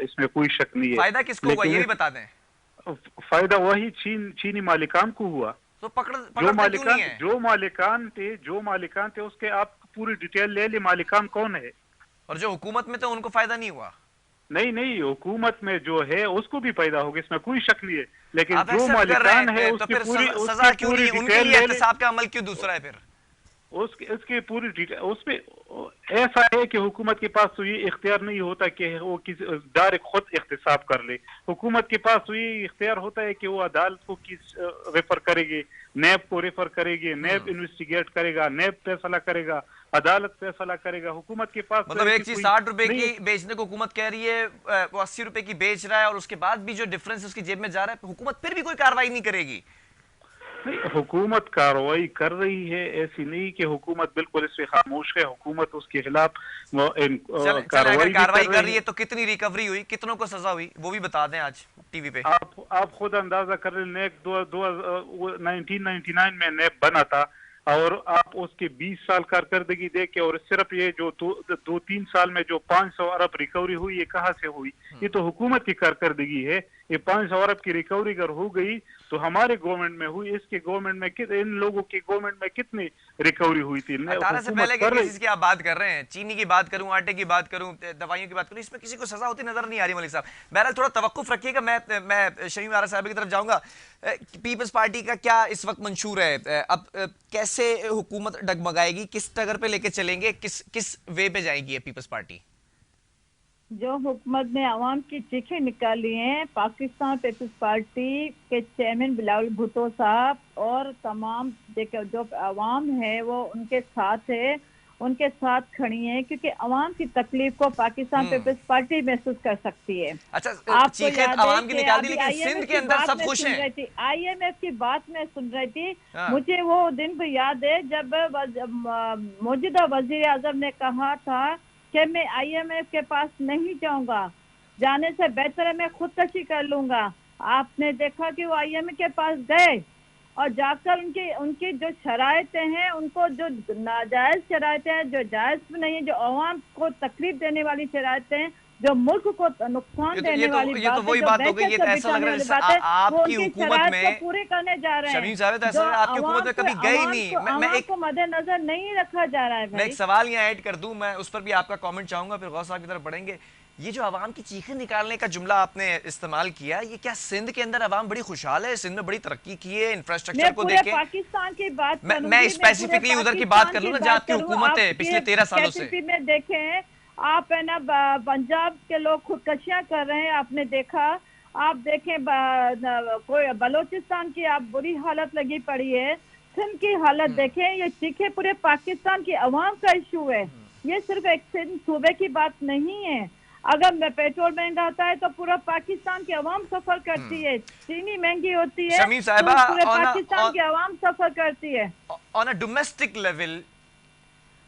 इसमें कोई शक नहीं है। फायदा किसको हुआ ये भी बता दें। फायदा वही चीनी मालिकान को हुआ। तो जो मालिकान थे उसके आप पूरी डिटेल ले ले, मालिकान कौन है। और जो हुकूमत में थे उनको फायदा नहीं हुआ? नहीं, हुकूमत में जो है उसको भी फायदा होगा, इसमें कोई शक नहीं है, लेकिन जो मालिकान है उसकी पूरी सजा क्यों नहीं, उनके लिए एहतसाब का अमल क्यों दूसरा है? फिर उसकी पूरी डिटेल उसमें ऐसा है कि हुकूमत के पास तो ये इख्तियार नहीं होता कि वो किसी डायरेक्ट खुद एहतसाब कर ले। हुकूमत के पास तो ये इख्तियार होता है कि वो अदालत को किस रेफर करेगी, नैब को रेफर करेगी, नैब इन्वेस्टिगेट करेगा, नैब फैसला करेगा, अदालत फैसला करेगा। हुकूमत के पास मतलब एक चीज 60 रुपए की बेचने को हुकूमत कह रही है, वो 80 रुपए की बेच रहा है, और उसके बाद भी जो डिफरेंस उसकी जेब में जा रहा है, हुकूमत फिर भी कोई कार्रवाई नहीं करेगी। नहीं, हुकूमत कार्रवाई कर रही है, ऐसी नहीं कि हुकूमत बिल्कुल इस पे खामोश है। हुकूमत उसके खिलाफ चल अगर कार्रवाई भी कार्रवाई कर कर रही रही है। है तो कितनी रिकवरी हुई, कितनों को सजा हुई, वो भी बता दें आज टीवी पे। आप खुद अंदाजा कर रहे, नेक 1999 में नेप बना था, और आप उसकी 20 साल कारकर्दगी देख के, और सिर्फ ये जो दो तीन साल में जो 500 अरब रिकवरी हुई, ये कहाँ से हुई? ये तो हुकूमत की कारकर्दगी है। ये 500 अरब की रिकवरी अगर हो गई तो हमारे गवर्नमेंट में हुई, इसके गवर्नमेंट में इन लोगों की गवर्नमेंट में कितनी रिकवरी हुई थी? 18 से हुकूमत पहले के कर रही। केसेस की आप बात कर रहे हैं, चीनी की बात करूं, आटे की बात करूं, दवाइयों की बात करूं, इसमें किसी को सजा होती नजर नहीं आ रही। मलिक साहब, बहरहाल थोड़ा तवक्कुफ रखिएगा। मैं शमीम आरा साहब की तरफ जाऊंगा। पीपल्स पार्टी का क्या इस वक्त मंशूर है? अब कैसे हुकूमत डगमगाएगी, किस टगर पे लेके चलेंगे, किस वे पे जाएगी पीपल्स पार्टी? जो हुकूमत ने आवाम की चीखें निकाली हैं, पाकिस्तान पीपल्स पार्टी के चेयरमैन बिलावल भुट्टो साहब और तमाम जो आवाम है वो उनके साथ है, उनके साथ खड़ी है, क्योंकि आवाम की तकलीफ को पाकिस्तान पीपल्स पार्टी महसूस कर सकती है। अच्छा, चीखें आवाम की निकाल दी, लेकिन सिंध के अंदर सब खुश हैं। IMF की बात मैं सुन रही थी, हाँ। मुझे वो दिन भी याद है जब मौजूदा वजीर आजम ने कहा था कि मैं IMF के पास नहीं जाऊंगा, जाने से बेहतर है मैं खुदकशी कर लूंगा। आपने देखा कि वो IMF के पास गए और जाकर उनकी जो शरायतें हैं, उनको जो नाजायज शरायतें हैं, जो जायज भी नहीं है, जो अवाम को तकलीफ देने वाली शरायतें हैं, जो मुल्क को नुकसान देने वाली ये तो वही बात हो गई। ये तो ऐसा लग रहा है आपकी हुकूमत में पूरे करने जा रहे हैं। शमीम साहब, तो ऐसा आपकी हुकूमत में कभी गई नहीं। मैं एक मद्देनजर नहीं रखा जा रहा है। मैं एक सवाल यहाँ ऐड कर दूं, मैं उस पर भी आपका कमेंट चाहूंगा, फिर गौस साहब की तरफ बढ़ेंगे। ये जो आवाम की चीखें निकालने का जुमला आपने इस्तेमाल किया, ये क्या सिंध के अंदर आवाम बड़ी खुशहाल है? सिंध में बड़ी तरक्की की है, इंफ्रास्ट्रक्चर को देखें। पाकिस्तान की बात मैं स्पेसिफिकली उधर की बात कर लूं ना, जहाँ आपकी हुकूमत है पिछले 13 सालों से। में देखें आप, है ना, पंजाब के लोग खुदकशियां कर रहे हैं, आपने देखा। आप देखें कोई बलोचिस्तान की आप बुरी हालत लगी पड़ी है, सिंध की हालत देखें। ये चीखें पूरे पाकिस्तान की अवाम का इशू है, ये सिर्फ एक सिंध सूबे की बात नहीं है। अगर पेट्रोल महंगा होता है तो पूरा पाकिस्तान की अवाम सफर करती है, चीनी महंगी होती है तो पूरे पाकिस्तान की अवाम सफर करती है। ऑन अ डोमेस्टिक लेवल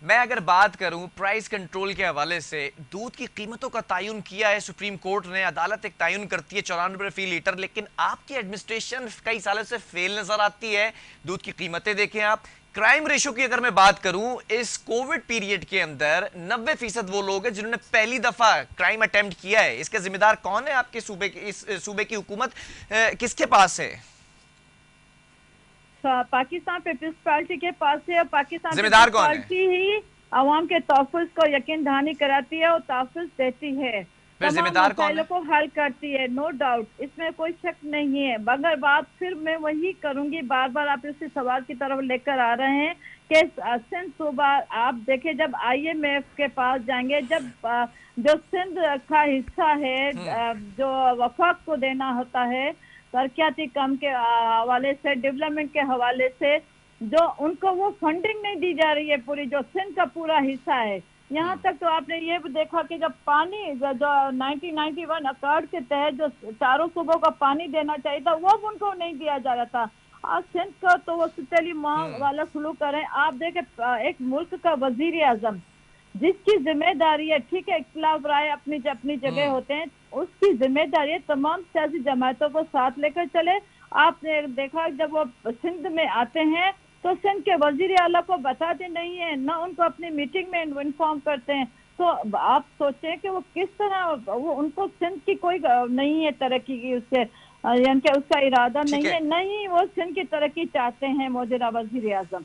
मैं अगर बात करूं, प्राइस कंट्रोल के हवाले से दूध की कीमतों का तयन किया है सुप्रीम कोर्ट ने, अदालत एक तयन करती है 94 रुपए फी लीटर, लेकिन आपकी एडमिनिस्ट्रेशन कई सालों से फेल नजर आती है। दूध की कीमतें देखें आप। क्राइम रेशो की अगर मैं बात करूं, इस कोविड पीरियड के अंदर 90% वो लोग हैं जिन्होंने पहली दफा क्राइम अटेम्प्ट किया है। इसके जिम्मेदार कौन है? आपके सूबे की, इस सूबे की हुकूमत किसके पास है? पाकिस्तान पीपल्स पार्टी के पास है, और पाकिस्तान जिम्मेदार कौन है? पार्टी ही अवाम के तहफ़्फ़ुज़ को यकीन दहानी कराती है और तहफ़्फ़ुज़ देती है, जिम्मेदार कौन है? को हल करती है, नो डाउट, इसमें कोई शक नहीं है। मगर बात फिर मैं वही करूंगी, बार बार आप इसी सवाल की तरफ लेकर आ रहे हैं कि सिंध सूबा, आप देखें जब IMF के पास जाएंगे, जब जो सिंध का हिस्सा है, जो वफाक को देना होता है तरक्याती काम के हवाले से, डेवलपमेंट के हवाले से, जो उनको वो फंडिंग नहीं दी जा रही है पूरी, जो सिंध का पूरा हिस्सा है। यहाँ तक तो आपने ये भी देखा कि जब पानी जो 1991 अकॉर्ड के तहत जो चारों सूबों का पानी देना चाहिए था, वो उनको नहीं दिया जा रहा था। आज सिंध का तो वो सुतली मांग वाला सलूक कर रहे हैं। आप देखें, एक मुल्क का वजीर आजम जिसकी जिम्मेदारी है, ठीक है, इख्तिलाफ राय अपनी जगह होते हैं, उसकी जिम्मेदारी है तमाम सियासी जमातों को साथ लेकर चले। आपने देखा जब वो सिंध में आते हैं तो सिंध के वजीर आला को बताते नहीं है, ना उनको अपनी मीटिंग में इन्फॉर्म करते हैं। तो आप सोचें कि वो किस तरह, वो उनको सिंध की कोई नहीं है तरक्की की, उससे यानी कि उसका इरादा नहीं है, नहीं वो सिंध की तरक्की चाहते हैं मौजूदा वजीर आजम।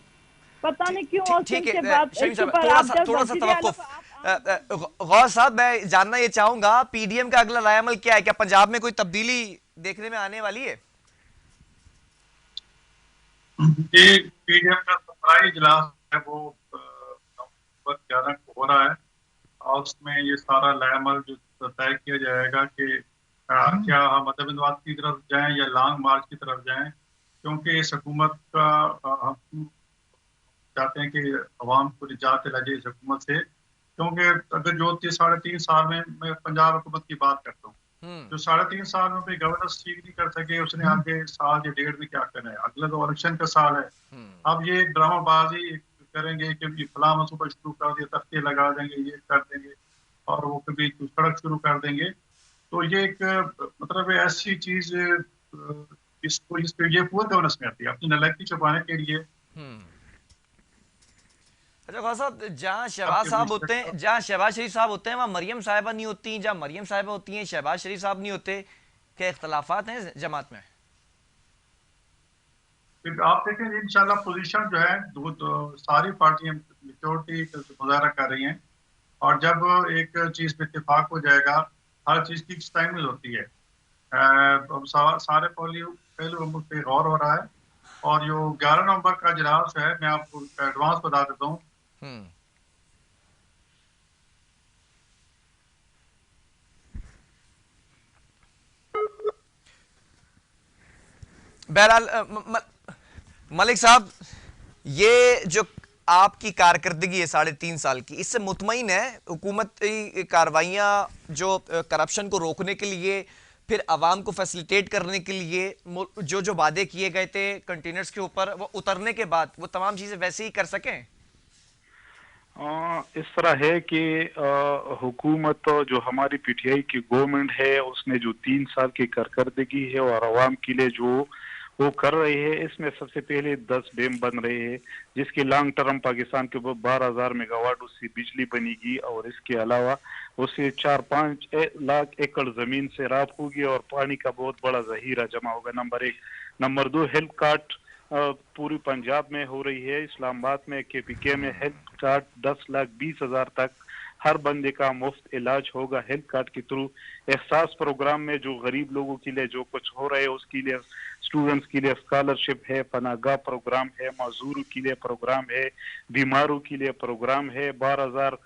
पता नहीं क्यों और सिंध के बाद थोड़ा सा तवक्कुफ। गौस साहब, मैं जानना ये चाहूंगा PDM का अगला रायअमल क्या है? क्या पंजाब में कोई तब्दीली देखने में आने वाली है? PDM का 17 इजलास है वो नवंबर 11 को हो रहा है, और उसमें ये सारा लाएमल जो तय किया जाएगा कि क्या हम मध्यमवाद की तरफ जाएं या लॉन्ग मार्च की तरफ जाएं, क्योंकि इस हुकूमत का हम चाहते हैं कि अवाम को निजात लगे इस हुकूमत से। क्योंकि अगर जो 3-3.5 साल में मैं पंजाब हुकूमत की बात करता हूँ, जो 3.5 साल में भी गवर्नेंस ठीक नहीं कर सके, उसने आगे साल या 1.5 में क्या करना है? अगला तो इलेक्शन का साल है। अब ये ड्रामाबाजी करेंगे कि फलां मनसूबा शुरू कर दिया, तख्ते लगा देंगे, ये कर देंगे, और वो कभी सड़क शुरू कर देंगे। तो ये एक मतलब ऐसी चीज इसको ये पूरा गवर्नेंस में आती है अपनी नालायकी छुपाने के लिए। अच्छा खान साहब, जहाँ शहबाज साहब होते हैं, जहाँ शहबाज शरीफ साहब होते हैं, वहाँ मरियम साहिबा नहीं होती, जहाँ मरियम साहिबा होती हैं शहबाज शरीफ साहब नहीं होते, क्या इख्तलाफात हैं जमात में? आप देखें इंशाल्लाह पोजीशन जो है सारी पार्टियां मेजोरिटी मुजाहरा कर रही हैं, और जब एक चीज पे इत्तेफाक हो जाएगा, हर चीज की टाइम होती है। अब सारे पहलू पे गौर हो रहा है, और जो 11 नवंबर का इजलास है, मैं आपको एडवांस बता देता हूँ। बहरहाल मलिक साहब, ये जो आपकी कारकर्दगी है 3.5 साल की, इससे मुतमईन है हुकूमती कार्रवाइयाँ जो करप्शन को रोकने के लिए, फिर आवाम को फैसिलिटेट करने के लिए जो जो वादे किए गए थे कंटेनर्स के ऊपर, वो उतरने के बाद वो तमाम चीज़ें वैसे ही कर सकें? इस तरह है कि हुकूमत जो हमारी पीटीआई की गवर्नमेंट है, उसने जो 3 साल की कारकर्दगी है और आवाम के लिए जो वो कर रही है, इसमें सबसे पहले 10 डैम बन रहे हैं, जिसकी लॉन्ग टर्म पाकिस्तान के ऊपर 12,000 मेगावाट उससे बिजली बनेगी, और इसके अलावा उससे 4-5 लाख एकड़ जमीन से राब होगी और पानी का बहुत बड़ा जहीरा जमा होगा। नंबर 1। नंबर 2, हेल्थ कार्ड पूरी पंजाब में हो रही है। इस्लामाबाद में केपीके में हेल्थ कार्ड 10,20,000 तक हर बंदे का मुफ्त इलाज होगा हेल्थ कार्ड के थ्रू। एहसास प्रोग्राम में जो गरीब लोगों के लिए जो कुछ हो रहा है, उसके लिए स्टूडेंट्स के लिए स्कॉलरशिप है, पनाहगाह प्रोग्राम है, मजदूरों के लिए प्रोग्राम है, बीमारों के लिए प्रोग्राम है। 12,000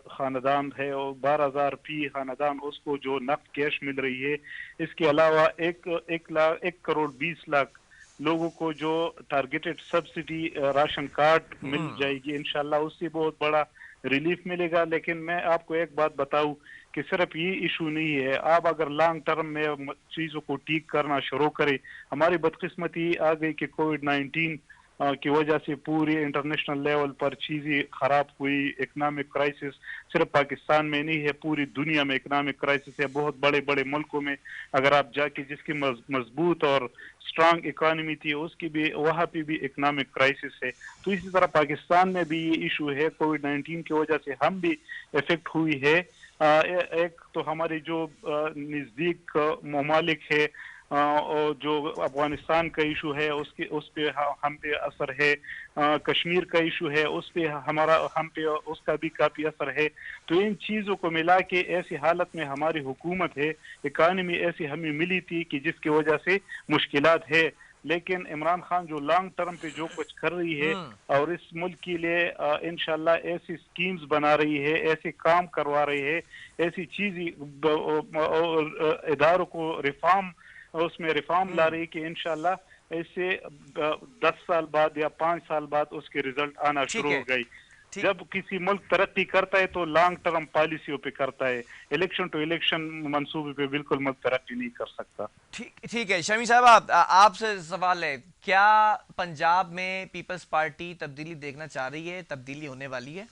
खानदान है, और 12,000 फी खानदान उसको जो नफ्त कैश मिल रही है। इसके अलावा 1 करोड़ 20 लाख लोगों को जो टारगेटेड सब्सिडी राशन कार्ड मिल जाएगी इंशाल्लाह, उससे बहुत बड़ा रिलीफ मिलेगा। लेकिन मैं आपको एक बात बताऊं कि सिर्फ ये इशू नहीं है, आप अगर लॉन्ग टर्म में चीजों को ठीक करना शुरू करें, हमारी बदकिस्मती आ गई कि कोविड-19 की वजह से पूरी इंटरनेशनल लेवल पर चीजें खराब हुई। इकोनॉमिक क्राइसिस सिर्फ पाकिस्तान में नहीं है, पूरी दुनिया में इकोनॉमिक क्राइसिस है। बहुत बड़े बड़े मुल्कों में अगर आप जाके जिसकी मजबूत और स्ट्रांग इकोनॉमी थी, उसकी भी वहाँ पे भी इकोनॉमिक क्राइसिस है। तो इसी तरह पाकिस्तान में भी ये इशू है, कोविड-19 की वजह से हम भी इफेक्ट हुई है। एक तो हमारी जो नजदीक ममालिक है, और जो अफगानिस्तान का इशू है, उस पे हम पे असर है। कश्मीर का इशू है, उस पे हम पे उसका भी काफी असर है। तो इन चीजों को मिला के ऐसी हालत में हमारी हुकूमत है, इकानमी ऐसी हमें मिली थी कि जिसकी वजह से मुश्किलात है। लेकिन इमरान खान जो लॉन्ग टर्म पे जो कुछ कर रही है और इस मुल्क के लिए इंशाल्लाह ऐसी स्कीम्स बना रही है, ऐसे काम करवा रही है, ऐसी चीज इदारों को उसमें रिफॉर्म ला रही कि इंशाल्लाह इससे 10 साल बाद या 5 साल बाद उसके रिजल्ट आना शुरू हो गई। जब किसी मुल्क तरक्की करता है तो लॉन्ग टर्म पॉलिसियों पे करता है, इलेक्शन टू इलेक्शन मंसूबे पे बिल्कुल मुल्क तरक्की नहीं कर सकता। ठीक है शमी साहब, आपसे सवाल है, क्या पंजाब में पीपल्स पार्टी तब्दीली देखना चाह रही है, तब्दीली होने वाली है?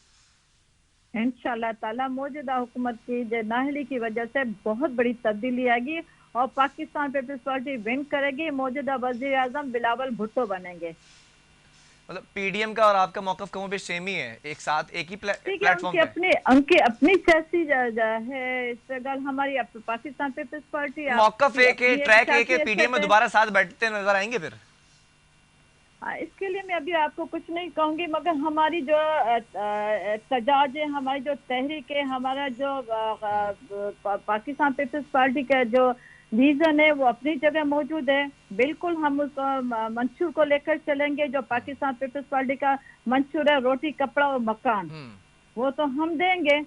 इंशाल्लाह ताला मौजूदा हुकूमत की नाअहली की वजह से बहुत बड़ी तब्दीली आएगी और पाकिस्तान पीपल्स पार्टी विन करेगी। मौजूदा वजीर आजम बिलावल भुट्टो बनेंगे। मतलब पीडीएम का और आपका मौकफ कहीं भी सेम ही है, एक साथ एक ही प्लेटफॉर्म पे? उनकी अपनी सियासी है इस गल, हमारी पाकिस्तान पीपल्स पार्टी मौकफ एक है, ट्रैक एक है, पीडीएम में दोबारा साथ बैठते नजर आएंगे फिर? इसके लिए मैं अभी आपको कुछ नहीं कहूंगी, मगर हमारी जो तजाज है, हमारी जो तहरीक है, हमारा जो पाकिस्तान पीपल्स पार्टी का जो विजन है वो अपनी जगह मौजूद है। बिल्कुल हम उस मंशूर को लेकर चलेंगे जो पाकिस्तान पीपल्स पार्टी का मंशूर है, रोटी कपड़ा और मकान, वो तो हम देंगे।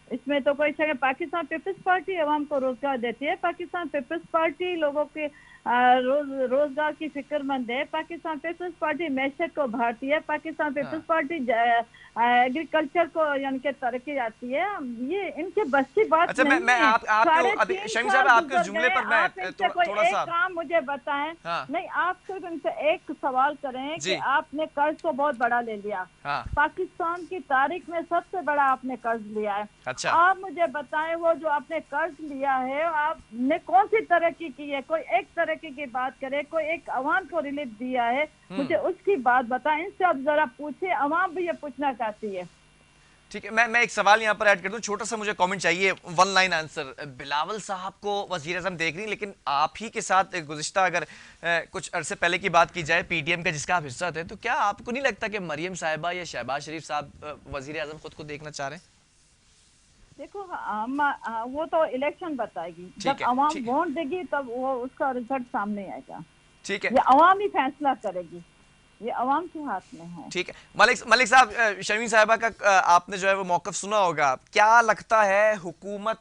इसमें तो कोई शक। पाकिस्तान पीपल्स पार्टी अवाम को रोजगार देती है, पाकिस्तान पीपल्स पार्टी लोगों के रोजगार की फिक्रमंद है। पाकिस्तान पीपल्स पार्टी मैशत को बढ़ाती है, पाकिस्तान पीपल्स पार्टी एग्रीकल्चर को यानी कि तरक्की आती है। ये इनके बस की बात अच्छा, नहीं मैं है। आपको अभी शमीम साहब आपके जुमले पर मैं आप इनसे कोई थोड़ा एक सा काम मुझे बताएं। हाँ। नहीं, आप सिर्फ इनसे एक सवाल करें जी। कि आपने कर्ज तो बहुत बड़ा ले लिया, हाँ। पाकिस्तान की तारीख में सबसे बड़ा आपने कर्ज लिया है। अच्छा। आप मुझे बताएं वो जो आपने कर्ज लिया है आपने कौन सी तरक्की की है? कोई एक तरक्की की बात करे, कोई एक अवाम को रिलीफ दिया है, मुझे उसकी बात बताएं। इनसे अब जरा पूछे, अवाम भी ये पूछना चाहती है। ठीक है, मैं एक सवाल यहाँ पर ऐड कर दूं, छोटा सा मुझे कमेंट चाहिए, वन लाइन आंसर। बिलावल साहब को वजीर आज़म देख रही, लेकिन आप ही के साथ गुज़िश्ता अगर कुछ अरसे पहले की बात की जाए पीटीएम का जिसका आप हिस्सा थे, तो क्या आपको नहीं लगता कि मरियम साहिबा या शहबाज शरीफ साहब वजीर आज़म खुद को देखना चाह रहे हैं? देखो वो तो इलेक्शन बताएगी, जब है, अवाम वोट देगी तब वो उसका रिजल्ट सामने आएगा। ठीक है, ये अवाम ही फैसला करेगी, ये अवाम के हाथ में है। ठीक है। मलिक साहब, शमीम साहिबा का आपने जो है वो मौक़िफ़ सुना होगा, क्या लगता है हुकूमत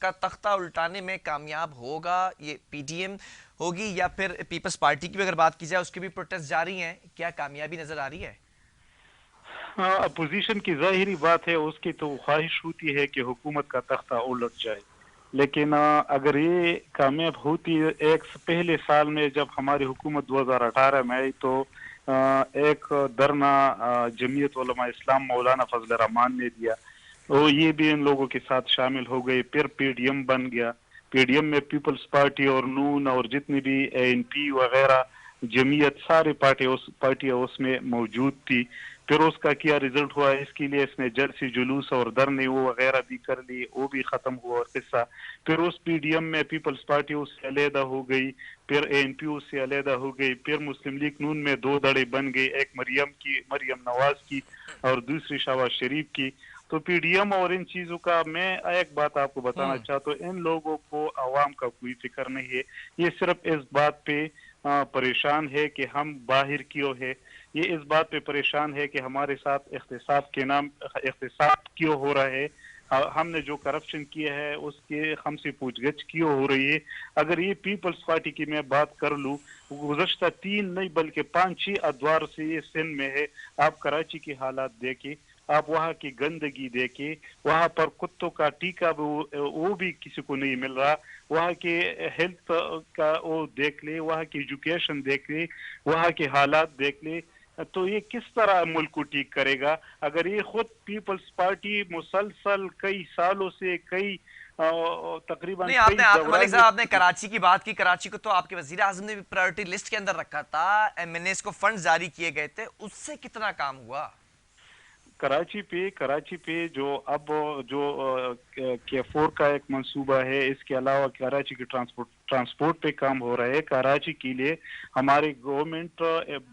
का तख्ता उल्टाने में कामयाब होगा ये पीटीएम होगी, या फिर पीपल्स पार्टी की भी अगर बात की जाए उसके भी प्रोटेस्ट जारी हैं, क्या कामयाबी नजर आ रही है? अपोजिशन की जाहिरी बात है, उसकी तो ख्वाहिश होती है कि हुकूमत का तख्ता उलट जाए, लेकिन अगर ये कामयाब होती, एक पहले साल में जब हमारी हुकूमत 2018 में आई तो एक धरना जमीयत उलमा इस्लाम मौलाना फजल रहमान ने दिया, तो ये भी इन लोगों के साथ शामिल हो गए। फिर पीडीएम बन गया, पीडीएम में पीपल्स पार्टी और नून और जितनी भी एएनपी वगैरह जमीयत सारी पार्टियां उसमें मौजूद थी। फिर उसका क्या रिजल्ट हुआ, इसके लिए इसने जलसी जुलूस और धरने वो वगैरह भी कर ली, वो भी खत्म हुआ किस्सा। फिर उस पीडीएम में पीपल्स पार्टी उससे अलहदा हो गई, फिर एएनपी उससे अलहदा हो गई, फिर मुस्लिम लीग नून में दो धड़े बन गए, एक मरियम नवाज की और दूसरी शहबाज शरीफ की। तो पीडीएम और इन चीजों का मैं एक बात आपको बताना चाहता हूँ, इन लोगों को अवाम का कोई फिक्र नहीं है। ये सिर्फ इस बात पे परेशान है कि हम बाहर क्यों है, ये इस बात पे परेशान है कि हमारे साथ इख्तिसाब के नाम इख्तिसाब क्यों हो रहा है, हमने जो करप्शन किया है उसके हमसे पूछगछ क्यों हो रही है। अगर ये पीपल्स पार्टी की मैं बात कर लूँ, गुज़श्ता 3 नहीं बल्कि 5-6 अदवार से ये सिंध में है। आप कराची की हालात देखें, आप वहाँ की गंदगी देखें, वहाँ पर कुत्तों का टीका वो भी किसी को नहीं मिल रहा, वहाँ के हेल्थ का वो देख ले, वहाँ की एजुकेशन देख ले, वहाँ के हालात देख ले, तो ये किस तरह मुल्क को ठीक करेगा? अगर ये खुद पीपल्स पार्टी मुसलसल कई सालों से तकरीबन नहीं, मलिक साहब आपने कराची की बात की, कराची को तो आपके वजीर आज़म ने भी प्रायोरिटी लिस्ट के अंदर रखा था, एमएनएस को फंड जारी किए गए थे, उससे कितना काम हुआ? कराची पे जो अब जो K4 का एक मंसूबा है, इसके अलावा कराची के ट्रांसपोर्ट पे काम हो रहा है। कराची के लिए हमारी गवर्नमेंट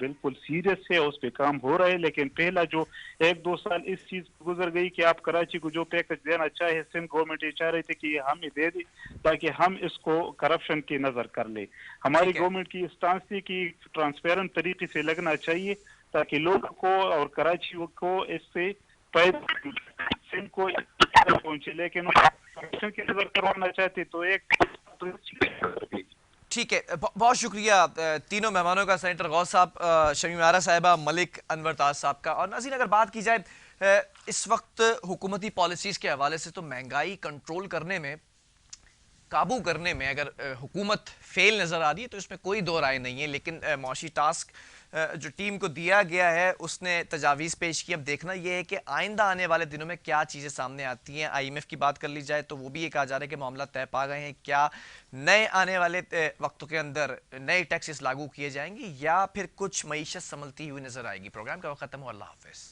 बिल्कुल सीरियस है, उस पे काम हो रहा है, लेकिन पहला जो 1-2 साल इस चीज गुजर गई कि आप कराची को जो पैकेज देना चाहे, सिंध गवर्नमेंट ये चाह रही थी कि हमें दे दे ताकि हम इसको करप्शन की नजर कर ले। हमारी गवर्नमेंट की स्टांस थी कि ट्रांसपेरेंट तरीके से लगना चाहिए ताकि लोगों को और कराची को इससे सिंध को पहुंचे, लेकिन की नजर करवाना चाहते तो एक ठीक है। बहुत शुक्रिया तीनों मेहमानों का, सेनेटर गौस साहब, शमीम आरा साहिबा, मलिक अनवर ताज साहब का। और नाज़रीन, अगर बात की जाए इस वक्त हुकूमती पॉलिसीज़ के हवाले से, तो महंगाई कंट्रोल करने में, काबू करने में अगर हुकूमत फेल नज़र आ रही है तो इसमें कोई दो राय नहीं है, लेकिन मौशी टास्क जो टीम को दिया गया है उसने तजावीज़ पेश की। अब देखना यह है कि आइंदा आने वाले दिनों में क्या चीज़ें सामने आती हैं। IMF की बात कर ली जाए तो वो भी ये कहा जा रहा है कि मामला तय पा गए हैं, क्या नए आने वाले वक्तों के अंदर नए टैक्सेस लागू किए जाएंगे या फिर कुछ मईशत संभलती हुई नजर आएगी। प्रोग्राम का वक्त खत्म हुआ, अल्लाह हाफिज़।